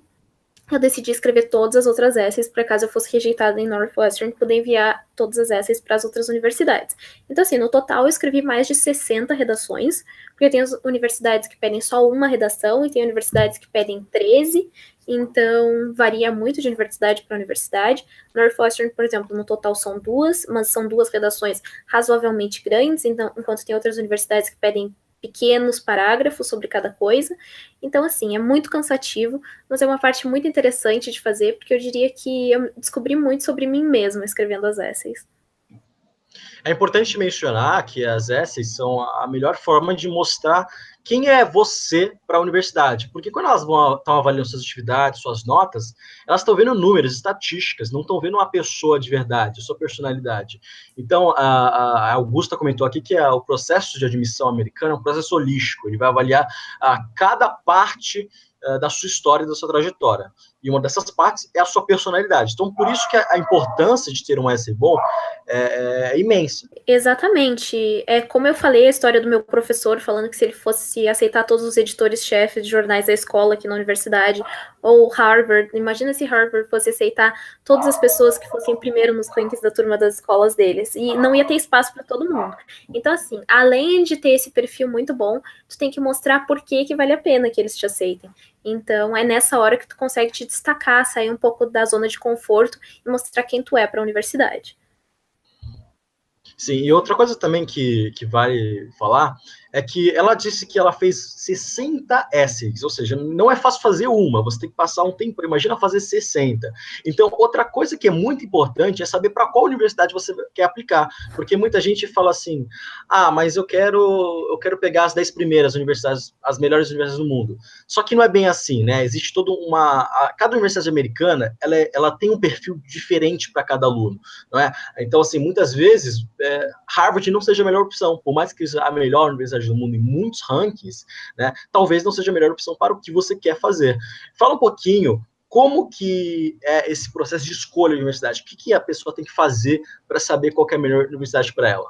eu decidi escrever todas as outras essays para caso eu fosse rejeitada em Northwestern, poder enviar todas as essays para as outras universidades. Então, assim, no total eu escrevi mais de 60 redações, porque tem as universidades que pedem só uma redação e tem universidades que pedem 13, então varia muito de universidade para universidade. Northwestern, por exemplo, no total são 2, mas são 2 redações razoavelmente grandes, então, enquanto tem outras universidades que pedem pequenos parágrafos sobre cada coisa. Então, assim, é muito cansativo, mas é uma parte muito interessante de fazer, porque eu diria que eu descobri muito sobre mim mesma escrevendo as essays. É importante mencionar que as essays são a melhor forma de mostrar quem é você para a universidade. Porque quando elas estão avaliando suas atividades, suas notas, elas estão vendo números, estatísticas, não estão vendo uma pessoa de verdade, sua personalidade. Então, a Augusta comentou aqui que o processo de admissão americano é um processo holístico. Ele vai avaliar cada parte da sua história e da sua trajetória. E uma dessas partes é a sua personalidade. Então, por isso que a importância de ter um essay bom é imensa. Exatamente. É como eu falei, a história do meu professor falando que se ele fosse aceitar todos os editores-chefes de jornais da escola aqui na universidade, ou Harvard, imagina se Harvard fosse aceitar todas as pessoas que fossem primeiro nos rankings da turma das escolas deles, e não ia ter espaço para todo mundo. Então, assim, além de ter esse perfil muito bom, tu tem que mostrar por que vale a pena que eles te aceitem. Então, é nessa hora que tu consegue te destacar, sair um pouco da zona de conforto e mostrar quem tu é para a universidade. Sim, e outra coisa também que vale falar é que ela disse que ela fez 60 essays, ou seja, não é fácil fazer uma, você tem que passar um tempo, imagina fazer 60. Então, outra coisa que é muito importante é saber para qual universidade você quer aplicar, porque muita gente fala assim, mas eu quero pegar as 10 primeiras universidades, as melhores universidades do mundo. Só que não é bem assim, né? Existe toda cada universidade americana, ela tem um perfil diferente para cada aluno, não é? Então, assim, muitas vezes, Harvard não seja a melhor opção, por mais que seja a melhor universidade do mundo em muitos rankings, né, talvez não seja a melhor opção para o que você quer fazer. Fala um pouquinho como que é esse processo de escolha de universidade, o que a pessoa tem que fazer para saber qual é a melhor universidade para ela.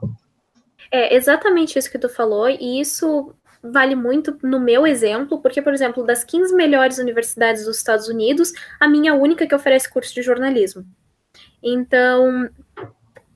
É exatamente isso que tu falou, e isso vale muito no meu exemplo, porque, por exemplo, das 15 melhores universidades dos Estados Unidos, a minha é a única que oferece curso de jornalismo. Então,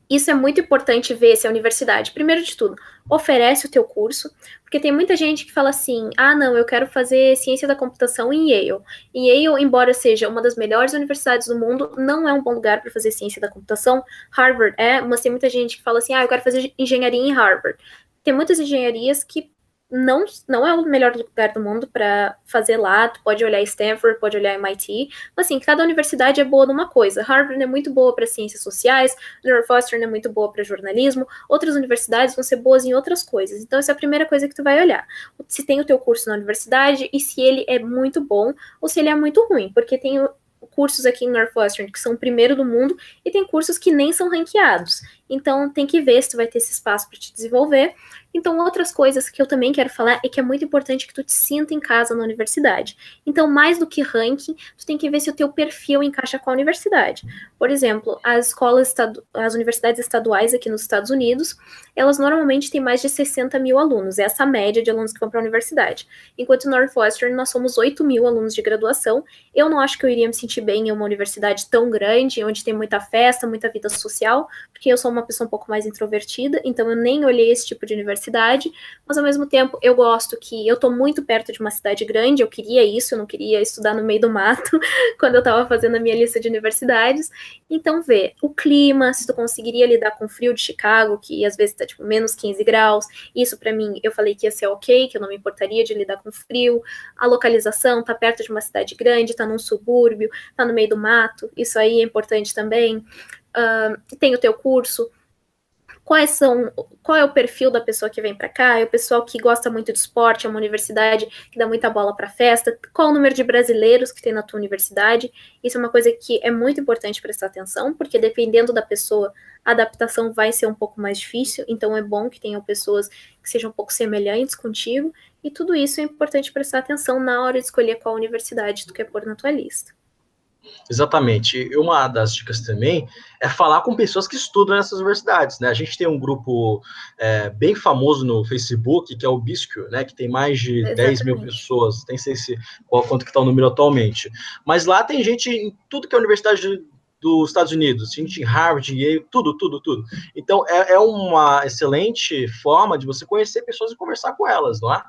isso é muito importante ver se a universidade, primeiro de tudo, oferece o teu curso, porque tem muita gente que fala assim, não, eu quero fazer ciência da computação em Yale. E Yale, embora seja uma das melhores universidades do mundo, não é um bom lugar para fazer ciência da computação. Harvard mas tem muita gente que fala assim, eu quero fazer engenharia em Harvard. Tem muitas engenharias que não é o melhor lugar do mundo para fazer lá, tu pode olhar Stanford, pode olhar MIT, mas assim, cada universidade é boa numa coisa. Harvard é muito boa para ciências sociais, Northwestern é muito boa para jornalismo, outras universidades vão ser boas em outras coisas. Então essa é a primeira coisa que tu vai olhar. Se tem o teu curso na universidade e se ele é muito bom ou se ele é muito ruim, porque tem cursos aqui em Northwestern que são o primeiro do mundo e tem cursos que nem são ranqueados. Então tem que ver se tu vai ter esse espaço para te desenvolver. Então, outras coisas que eu também quero falar é que é muito importante que tu te sinta em casa na universidade. Então, mais do que ranking, tu tem que ver se o teu perfil encaixa com a universidade. Por exemplo, as universidades estaduais aqui nos Estados Unidos, elas normalmente têm mais de 60 mil alunos. Essa é a média de alunos que vão para a universidade. Enquanto em Northwestern, nós somos 8 mil alunos de graduação. Eu não acho que eu iria me sentir bem em uma universidade tão grande, onde tem muita festa, muita vida social, porque eu sou uma pessoa um pouco mais introvertida, então eu nem olhei esse tipo de universidade, mas ao mesmo tempo eu gosto que eu tô muito perto de uma cidade grande, eu queria isso, eu não queria estudar no meio do mato, quando eu estava fazendo a minha lista de universidades. Então, vê o clima, se tu conseguiria lidar com o frio de Chicago, que às vezes tá tipo menos 15 graus, isso para mim, eu falei que ia ser ok, que eu não me importaria de lidar com frio, a localização, tá perto de uma cidade grande, tá num subúrbio, tá no meio do mato, isso aí é importante também. Tem o teu curso, qual é o perfil da pessoa que vem para cá? É o pessoal que gosta muito de esporte, é uma universidade que dá muita bola para festa. Qual o número de brasileiros que tem na tua universidade? Isso é uma coisa que é muito importante prestar atenção, porque dependendo da pessoa, a adaptação vai ser um pouco mais difícil, então é bom que tenham pessoas que sejam um pouco semelhantes contigo, e tudo isso é importante prestar atenção na hora de escolher qual universidade tu quer pôr na tua lista. Exatamente. E uma das dicas também é falar com pessoas que estudam nessas universidades, né? A gente tem um grupo bem famoso no Facebook, que é o Bisquio, né? Que tem mais de 10 mil Exatamente. pessoas, nem sei se quanto que está o número atualmente. Mas lá tem gente em tudo que é universidade dos Estados Unidos, gente em Harvard, Yale, tudo, tudo, tudo. Então é uma excelente forma de você conhecer pessoas e conversar com elas, não é?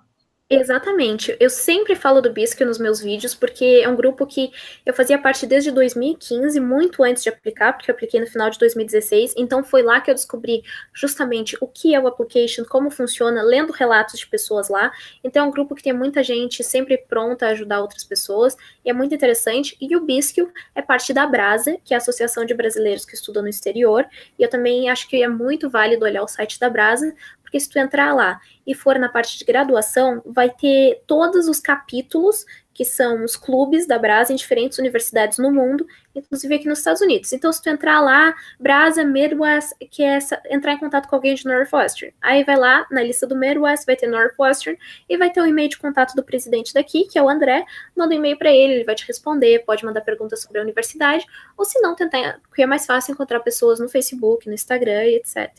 Exatamente. Eu sempre falo do Bisque nos meus vídeos, porque é um grupo que eu fazia parte desde 2015, muito antes de aplicar, porque eu apliquei no final de 2016, então foi lá que eu descobri justamente o que é o application, como funciona, lendo relatos de pessoas lá. Então é um grupo que tem muita gente sempre pronta a ajudar outras pessoas, e é muito interessante. E o Bisque é parte da Brasa, que é a Associação de Brasileiros que Estudam no Exterior, e eu também acho que é muito válido olhar o site da Brasa, porque se tu entrar lá e for na parte de graduação, vai ter todos os capítulos, que são os clubes da Brasa em diferentes universidades no mundo, inclusive aqui nos Estados Unidos. Então, se tu entrar lá, Brasa, Midwest, que é entrar em contato com alguém de Northwestern. Aí vai lá, na lista do Midwest, vai ter Northwestern, e vai ter o e-mail de contato do presidente daqui, que é o André, manda um e-mail para ele vai te responder, pode mandar perguntas sobre a universidade, ou se não, tentar, porque é mais fácil encontrar pessoas no Facebook, no Instagram e etc.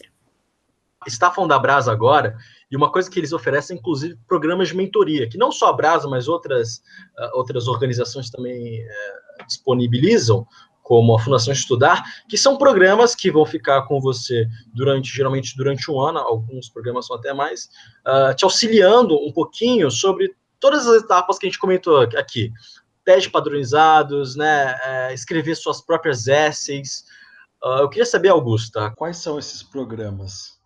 Está falando da Brasa agora, e uma coisa que eles oferecem, inclusive, programas de mentoria, que não só a Brasa, mas outras organizações também disponibilizam, como a Fundação Estudar, que são programas que vão ficar com você geralmente durante um ano, alguns programas são até mais, te auxiliando um pouquinho sobre todas as etapas que a gente comentou aqui. Testes padronizados, né, escrever suas próprias essays. Eu queria saber, Augusta, quais são esses programas?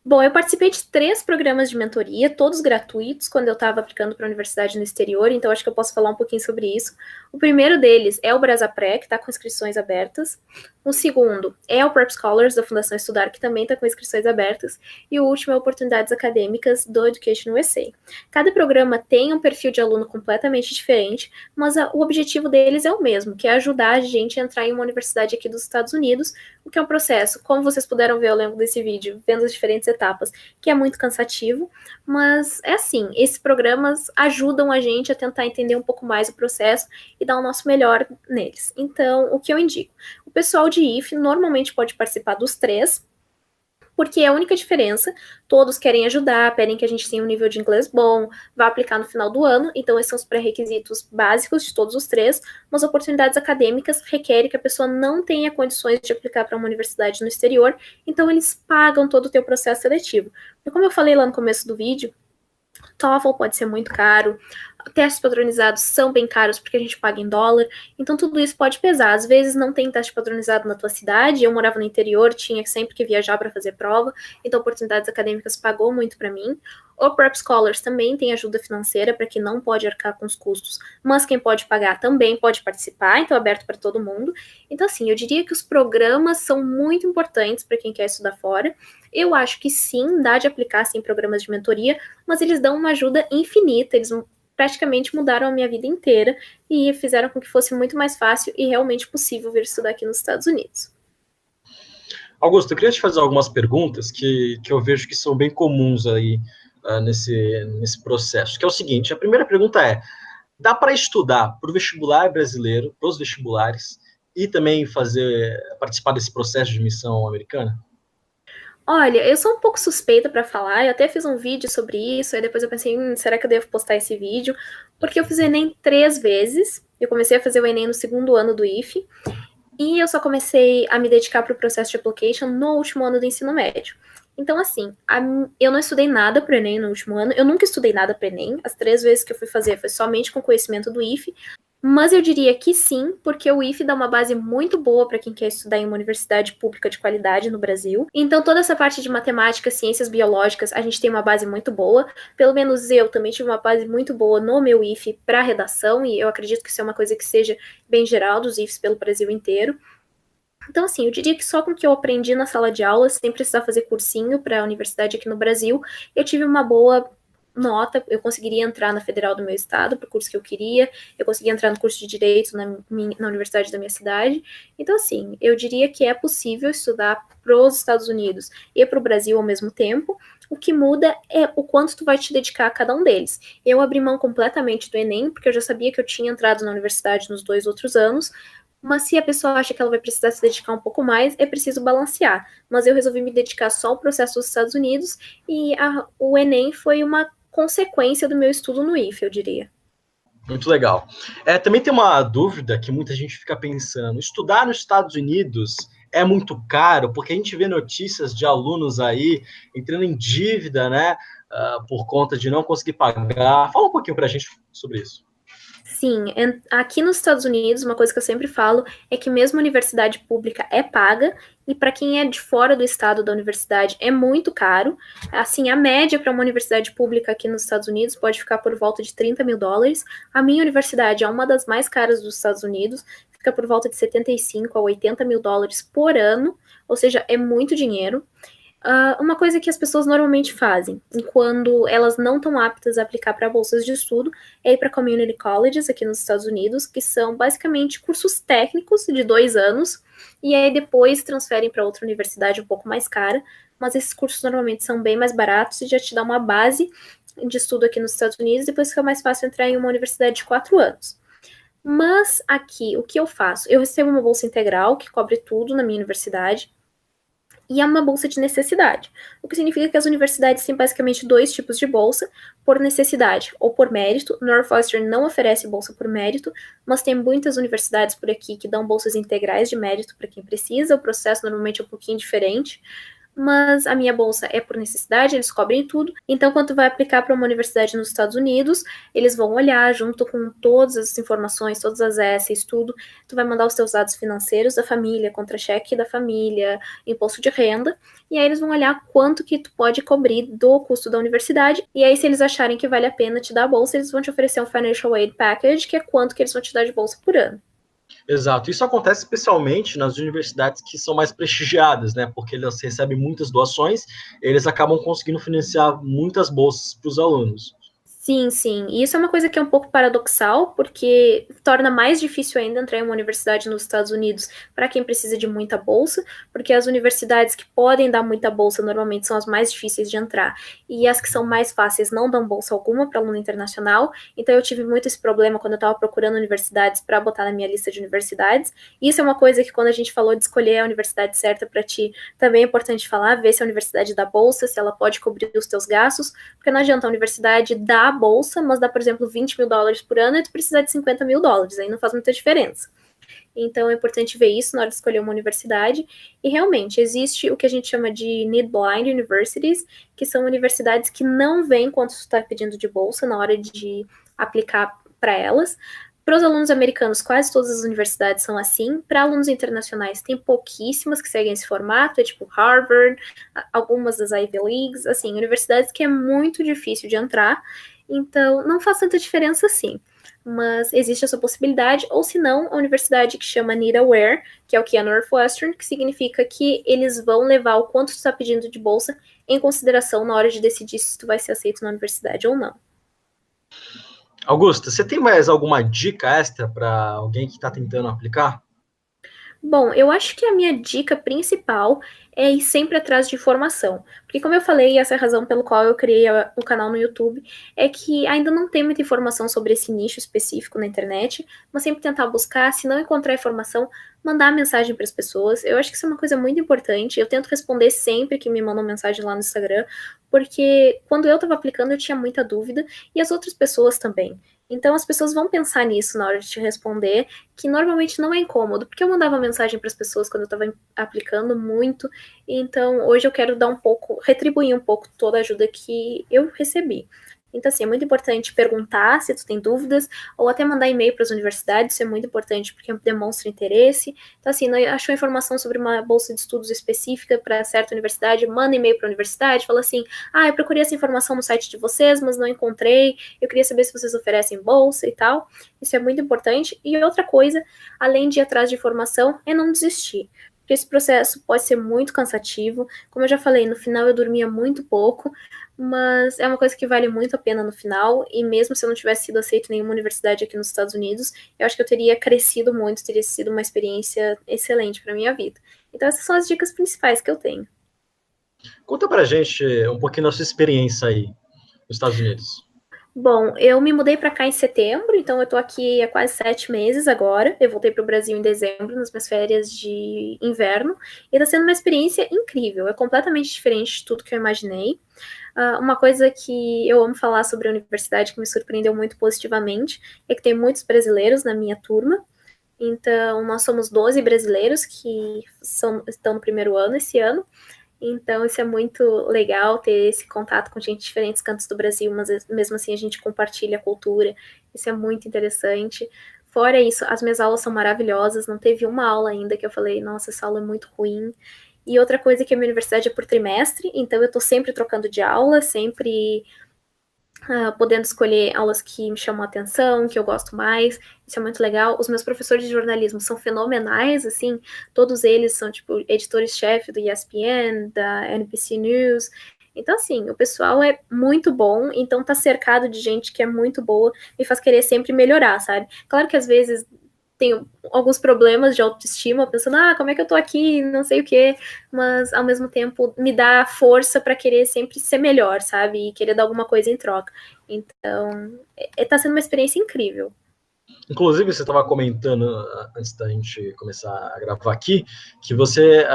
Bom, eu participei de 3 programas de mentoria, todos gratuitos, quando eu estava aplicando para a universidade no exterior, então acho que eu posso falar um pouquinho sobre isso. O primeiro deles é o Brasapré, que está com inscrições abertas. O segundo é o Prep Scholars, da Fundação Estudar, que também está com inscrições abertas. E o último é Oportunidades Acadêmicas, do Education USA. Cada programa tem um perfil de aluno completamente diferente, mas o objetivo deles é o mesmo, que é ajudar a gente a entrar em uma universidade aqui dos Estados Unidos, o que é um processo, como vocês puderam ver ao longo desse vídeo, vendo as diferentes etapas, que é muito cansativo, mas é assim, esses programas ajudam a gente a tentar entender um pouco mais o processo e dar o nosso melhor neles. Então, o que eu indico? O pessoal de IF normalmente pode participar dos 3, porque é a única diferença, todos querem ajudar, pedem que a gente tenha um nível de inglês bom, vá aplicar no final do ano, então esses são os pré-requisitos básicos de todos os 3, mas oportunidades acadêmicas requerem que a pessoa não tenha condições de aplicar para uma universidade no exterior, então eles pagam todo o teu processo seletivo. E como eu falei lá no começo do vídeo, TOEFL pode ser muito caro, testes padronizados são bem caros porque a gente paga em dólar, então tudo isso pode pesar. Às vezes não tem teste padronizado na tua cidade, eu morava no interior, tinha sempre que viajar para fazer prova, então oportunidades acadêmicas pagou muito para mim. O Prep Scholars também tem ajuda financeira para quem não pode arcar com os custos, mas quem pode pagar também pode participar, então é aberto para todo mundo. Então assim, eu diria que os programas são muito importantes para quem quer estudar fora. Eu acho que sim, dá de aplicar sim programas de mentoria, mas eles dão uma ajuda infinita, eles praticamente mudaram a minha vida inteira e fizeram com que fosse muito mais fácil e realmente possível vir estudar aqui nos Estados Unidos. Augusto, eu queria te fazer algumas perguntas que eu vejo que são bem comuns aí nesse processo, que é o seguinte, a primeira pergunta é, dá para estudar para o vestibular brasileiro, para os vestibulares, e também participar desse processo de missão americana? Olha, eu sou um pouco suspeita para falar, eu até fiz um vídeo sobre isso, aí depois eu pensei, será que eu devo postar esse vídeo? Porque eu fiz o Enem 3 vezes, eu comecei a fazer o Enem no segundo ano do IFE, E eu só comecei a me dedicar para o processo de application no último ano do ensino médio. Então, assim, eu não estudei nada para o Enem no último ano, eu nunca estudei nada para o Enem, as 3 vezes que eu fui fazer foi somente com conhecimento do IFE, mas eu diria que sim, porque o IFE dá uma base muito boa para quem quer estudar em uma universidade pública de qualidade no Brasil. Então, toda essa parte de matemática, ciências biológicas, a gente tem uma base muito boa. Pelo menos eu também tive uma base muito boa no meu IFE para redação, e eu acredito que isso é uma coisa que seja bem geral dos IFES pelo Brasil inteiro. Então, assim, eu diria que só com o que eu aprendi na sala de aula, sem precisar fazer cursinho para a universidade aqui no Brasil, eu tive uma boa nota, eu conseguiria entrar na federal do meu estado, para o curso que eu queria, eu conseguia entrar no curso de Direito na universidade da minha cidade. Então, assim, eu diria que é possível estudar para os Estados Unidos e para o Brasil ao mesmo tempo. O que muda é o quanto tu vai te dedicar a cada um deles. Eu abri mão completamente do Enem, porque eu já sabia que eu tinha entrado na universidade nos 2 outros anos, mas se a pessoa acha que ela vai precisar se dedicar um pouco mais, é preciso balancear. Mas eu resolvi me dedicar só ao processo dos Estados Unidos e o Enem foi uma consequência do meu estudo no IFE, eu diria. Muito legal. Também tem uma dúvida que muita gente fica pensando: estudar nos Estados Unidos é muito caro? Porque a gente vê notícias de alunos aí entrando em dívida, né, por conta de não conseguir pagar. Fala um pouquinho para a gente sobre isso. Sim, aqui nos Estados Unidos, uma coisa que eu sempre falo é que mesmo a universidade pública é paga, e para quem é de fora do estado da universidade é muito caro. Assim, a média para uma universidade pública aqui nos Estados Unidos pode ficar por volta de $30 mil. A minha universidade é uma das mais caras dos Estados Unidos, fica por volta de 75 a 80 mil dólares por ano, ou seja, é muito dinheiro. Uma coisa que as pessoas normalmente fazem, quando elas não estão aptas a aplicar para bolsas de estudo, é ir para community colleges aqui nos Estados Unidos, que são basicamente cursos técnicos de 2 anos, e aí depois transferem para outra universidade um pouco mais cara, mas esses cursos normalmente são bem mais baratos e já te dá uma base de estudo aqui nos Estados Unidos, depois fica mais fácil entrar em uma universidade de 4 anos. Mas aqui, o que eu faço? Eu recebo uma bolsa integral que cobre tudo na minha universidade, e é uma bolsa de necessidade, o que significa que as universidades têm basicamente 2 tipos de bolsa, por necessidade ou por mérito. Northwestern não oferece bolsa por mérito, mas tem muitas universidades por aqui que dão bolsas integrais de mérito para quem precisa. O processo normalmente é um pouquinho diferente, mas a minha bolsa é por necessidade, eles cobrem tudo. Então, quando tu vai aplicar para uma universidade nos Estados Unidos, eles vão olhar junto com todas as informações, todas as essays, tudo. Tu vai mandar os teus dados financeiros da família, contra-cheque da família, imposto de renda, e aí eles vão olhar quanto que tu pode cobrir do custo da universidade, e aí se eles acharem que vale a pena te dar a bolsa, eles vão te oferecer um Financial Aid Package, que é quanto que eles vão te dar de bolsa por ano. Exato. Isso acontece especialmente nas universidades que são mais prestigiadas, né? Porque elas recebem muitas doações, eles acabam conseguindo financiar muitas bolsas para os alunos. Sim, sim. E isso é uma coisa que é um pouco paradoxal, porque torna mais difícil ainda entrar em uma universidade nos Estados Unidos para quem precisa de muita bolsa, porque as universidades que podem dar muita bolsa normalmente são as mais difíceis de entrar, e as que são mais fáceis não dão bolsa alguma para aluno internacional. Então eu tive muito esse problema quando eu estava procurando universidades para botar na minha lista de universidades. E isso é uma coisa que, quando a gente falou de escolher a universidade certa para ti, também é importante falar, ver se a universidade dá bolsa, se ela pode cobrir os teus gastos, porque não adianta a universidade dar bolsa, mas dá, por exemplo, $20 mil por ano e tu precisar de $50 mil, aí não faz muita diferença. Então é importante ver isso na hora de escolher uma universidade. E realmente existe o que a gente chama de need blind universities, que são universidades que não veem quanto tu está pedindo de bolsa na hora de aplicar para elas. Para os alunos americanos, quase todas as universidades são assim. Para alunos internacionais, tem pouquíssimas que seguem esse formato, é tipo Harvard, algumas das Ivy Leagues, assim, universidades que é muito difícil de entrar. Então, não faz tanta diferença assim. Mas existe essa possibilidade, ou se não, a universidade que chama Need Aware, que é o que é Northwestern, que significa que eles vão levar o quanto tu está pedindo de bolsa em consideração na hora de decidir se tu vai ser aceito na universidade ou não. Augusta, você tem mais alguma dica extra para alguém que está tentando aplicar? Bom, eu acho que a minha dica principal é ir sempre atrás de informação. Porque, como eu falei, essa é a razão pelo qual eu criei o canal no YouTube, é que ainda não tem muita informação sobre esse nicho específico na internet, mas sempre tentar buscar, se não encontrar informação, mandar mensagem para as pessoas. Eu acho que isso é uma coisa muito importante. Eu tento responder sempre que me mandam mensagem lá no Instagram, porque quando eu estava aplicando eu tinha muita dúvida, e as outras pessoas também. Então as pessoas vão pensar nisso na hora de te responder, que normalmente não é incômodo, porque eu mandava mensagem para as pessoas quando eu estava aplicando muito, então hoje eu quero dar um pouco, retribuir um pouco toda a ajuda que eu recebi. Então, assim, é muito importante perguntar se tu tem dúvidas, ou até mandar e-mail para as universidades, isso é muito importante porque demonstra interesse. Então, assim, achou informação sobre uma bolsa de estudos específica para certa universidade, manda e-mail para a universidade, fala assim, eu procurei essa informação no site de vocês, mas não encontrei, eu queria saber se vocês oferecem bolsa e tal. Isso é muito importante. E outra coisa, além de ir atrás de informação, é não desistir. Porque esse processo pode ser muito cansativo. Como eu já falei, no final eu dormia muito pouco, mas é uma coisa que vale muito a pena no final, e mesmo se eu não tivesse sido aceito em nenhuma universidade aqui nos Estados Unidos, eu acho que eu teria crescido muito, teria sido uma experiência excelente para minha vida. Então essas são as dicas principais que eu tenho. Conta pra gente um pouquinho da sua experiência aí nos Estados Unidos. Bom, eu me mudei para cá em setembro, então eu tô aqui há quase 7 meses agora. Eu voltei para o Brasil em dezembro, nas minhas férias de inverno, e tá sendo uma experiência incrível. É completamente diferente de tudo que eu imaginei. Uma coisa que eu amo falar sobre a universidade, que me surpreendeu muito positivamente, é que tem muitos brasileiros na minha turma. Então, nós somos 12 brasileiros que estão no primeiro ano esse ano. Então, isso é muito legal, ter esse contato com gente de diferentes cantos do Brasil, mas mesmo assim a gente compartilha a cultura. Isso é muito interessante. Fora isso, as minhas aulas são maravilhosas. Não teve uma aula ainda que eu falei, nossa, essa aula é muito ruim. E outra coisa é que a minha universidade é por trimestre, então eu estou sempre trocando de aula, sempre podendo escolher aulas que me chamam a atenção, que eu gosto mais. Isso é muito legal. Os meus professores de jornalismo são fenomenais, assim, todos eles são, tipo, editores-chefe do ESPN, da NBC News. Então, assim, o pessoal é muito bom, então tá cercado de gente que é muito boa, me faz querer sempre melhorar, sabe? Claro que às vezes tenho alguns problemas de autoestima, pensando, como é que eu tô aqui, não sei o quê, mas ao mesmo tempo me dá força para querer sempre ser melhor, sabe? E querer dar alguma coisa em troca. Então, tá sendo uma experiência incrível. Inclusive, você estava comentando, antes da gente começar a gravar aqui, que você,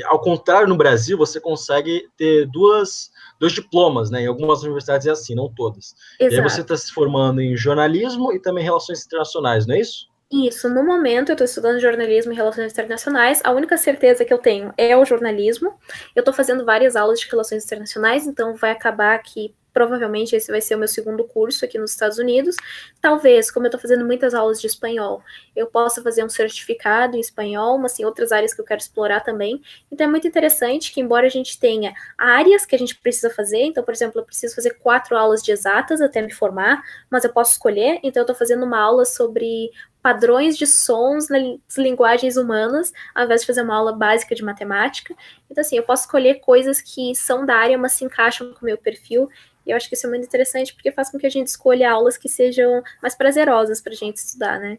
ao contrário no Brasil, você consegue ter dois diplomas, né? Em algumas universidades é assim, não todas. Exato. E aí você está se formando em jornalismo e também relações internacionais, não é isso? Isso, no momento eu estou estudando jornalismo e relações internacionais. A única certeza que eu tenho é o jornalismo. Eu estou fazendo várias aulas de relações internacionais, então vai acabar que provavelmente esse vai ser o meu segundo curso aqui nos Estados Unidos. Talvez, como eu estou fazendo muitas aulas de espanhol, eu possa fazer um certificado em espanhol, mas tem outras áreas que eu quero explorar também. Então é muito interessante que, embora a gente tenha áreas que a gente precisa fazer, então, por exemplo, eu preciso fazer 4 aulas de exatas até me formar, mas eu posso escolher, então eu estou fazendo uma aula sobre padrões de sons nas linguagens humanas, ao invés de fazer uma aula básica de matemática. Então, assim, eu posso escolher coisas que são da área, mas se encaixam com o meu perfil. E eu acho que isso é muito interessante, porque faz com que a gente escolha aulas que sejam mais prazerosas para a gente estudar, né?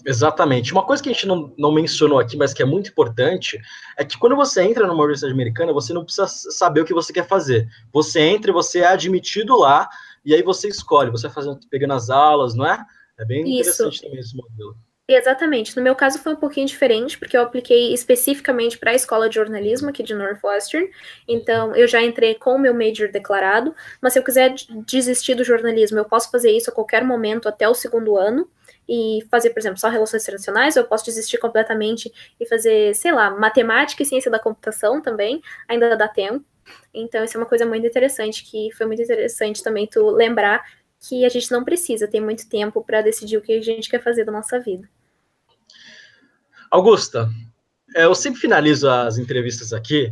Exatamente. Uma coisa que a gente não mencionou aqui, mas que é muito importante, é que quando você entra numa universidade americana, você não precisa saber o que você quer fazer. Você entra e você é admitido lá, e aí você escolhe, você vai pegando as aulas, não é? É bem interessante também esse modelo. Exatamente. No meu caso foi um pouquinho diferente, porque eu apliquei especificamente para a escola de jornalismo aqui de Northwestern. Então, eu já entrei com o meu major declarado, mas se eu quiser desistir do jornalismo, eu posso fazer isso a qualquer momento até o segundo ano e fazer, por exemplo, só relações internacionais, ou eu posso desistir completamente e fazer, sei lá, matemática e ciência da computação também, ainda dá tempo. Então, isso é uma coisa muito interessante, que foi muito interessante também tu lembrar que a gente não precisa ter muito tempo para decidir o que a gente quer fazer da nossa vida. Augusta, eu sempre finalizo as entrevistas aqui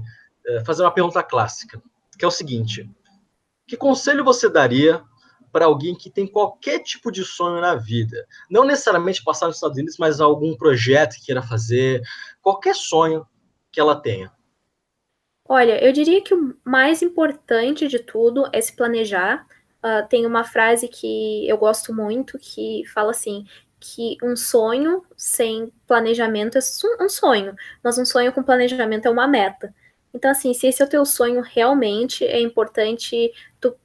fazendo uma pergunta clássica, que é o seguinte: que conselho você daria para alguém que tem qualquer tipo de sonho na vida? Não necessariamente passar nos Estados Unidos, mas algum projeto que queira fazer, qualquer sonho que ela tenha. Olha, eu diria que o mais importante de tudo é se planejar. Tem uma frase que eu gosto muito que fala assim, que um sonho sem planejamento é um sonho, mas um sonho com planejamento é uma meta. Então, assim, se esse é o teu sonho realmente, é importante tu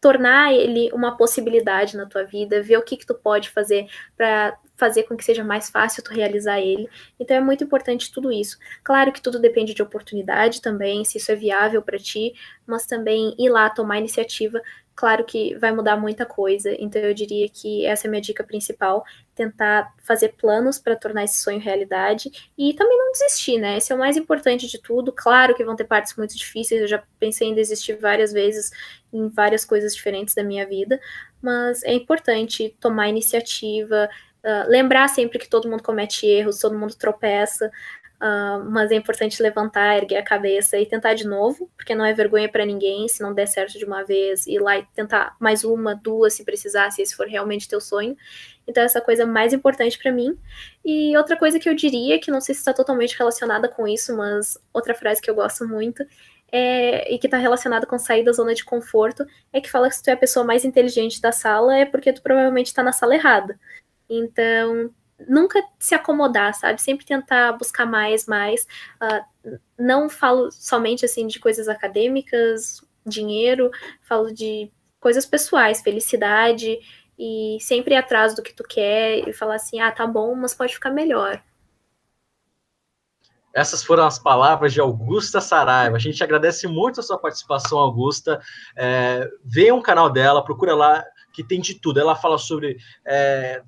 tornar ele uma possibilidade na tua vida, ver o que tu pode fazer para fazer com que seja mais fácil tu realizar ele. Então é muito importante tudo isso. Claro que tudo depende de oportunidade também, se isso é viável para ti, mas também ir lá tomar iniciativa, claro que vai mudar muita coisa, então eu diria que essa é a minha dica principal, tentar fazer planos para tornar esse sonho realidade e também não desistir, né? Esse é o mais importante de tudo. Claro que vão ter partes muito difíceis, eu já pensei em desistir várias vezes em várias coisas diferentes da minha vida, mas é importante tomar iniciativa, lembrar sempre que todo mundo comete erros, todo mundo tropeça, mas é importante levantar, erguer a cabeça e tentar de novo, porque não é vergonha para ninguém se não der certo de uma vez, ir lá e tentar mais uma, duas, se precisar, se esse for realmente teu sonho. Então, essa coisa mais importante para mim. E outra coisa que eu diria, que não sei se está totalmente relacionada com isso, mas outra frase que eu gosto muito, e que está relacionada com sair da zona de conforto, é que fala que se tu é a pessoa mais inteligente da sala, é porque tu provavelmente está na sala errada. Então, nunca se acomodar, sabe? Sempre tentar buscar mais. Não falo somente, assim, de coisas acadêmicas, dinheiro, falo de coisas pessoais, felicidade, e sempre ir atrás do que tu quer e falar assim, tá bom, mas pode ficar melhor. Essas foram as palavras de Augusta Saraiva. A gente agradece muito a sua participação, Augusta. Venha um canal dela, procura lá, que tem de tudo. Ela fala sobre,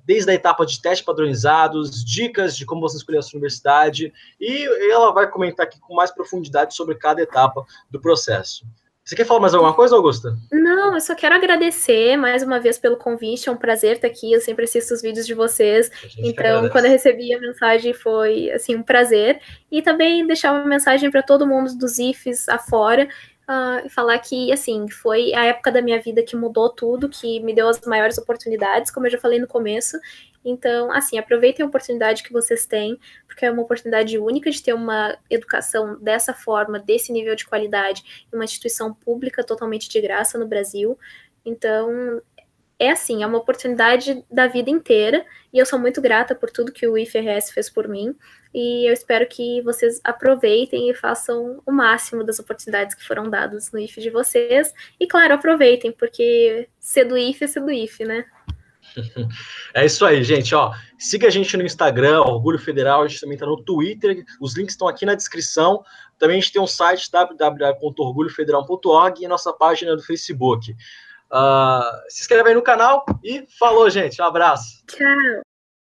desde a etapa de testes padronizados, dicas de como você escolher a sua universidade, e ela vai comentar aqui com mais profundidade sobre cada etapa do processo. Você quer falar mais alguma coisa, Augusta? Não, eu só quero agradecer mais uma vez pelo convite, é um prazer estar aqui, eu sempre assisto os vídeos de vocês, então quando eu recebi a mensagem foi, assim, um prazer, e também deixar uma mensagem para todo mundo dos IFES afora, e falar que, assim, foi a época da minha vida que mudou tudo, que me deu as maiores oportunidades, como eu já falei no começo. Então, assim, aproveitem a oportunidade que vocês têm, porque é uma oportunidade única de ter uma educação dessa forma, desse nível de qualidade, em uma instituição pública totalmente de graça no Brasil. Então, é assim, é uma oportunidade da vida inteira, e eu sou muito grata por tudo que o IFRS fez por mim, e eu espero que vocês aproveitem e façam o máximo das oportunidades que foram dadas no IF de vocês, e claro, aproveitem, porque ser do IF é ser do IF, né? É isso aí, gente. Siga a gente no Instagram, Orgulho Federal. A gente também está no Twitter. Os links estão aqui na descrição. Também a gente tem um site www.orgulhofederal.org e nossa página do Facebook. Se inscreve aí no canal e falou, gente. Um abraço. Tchau.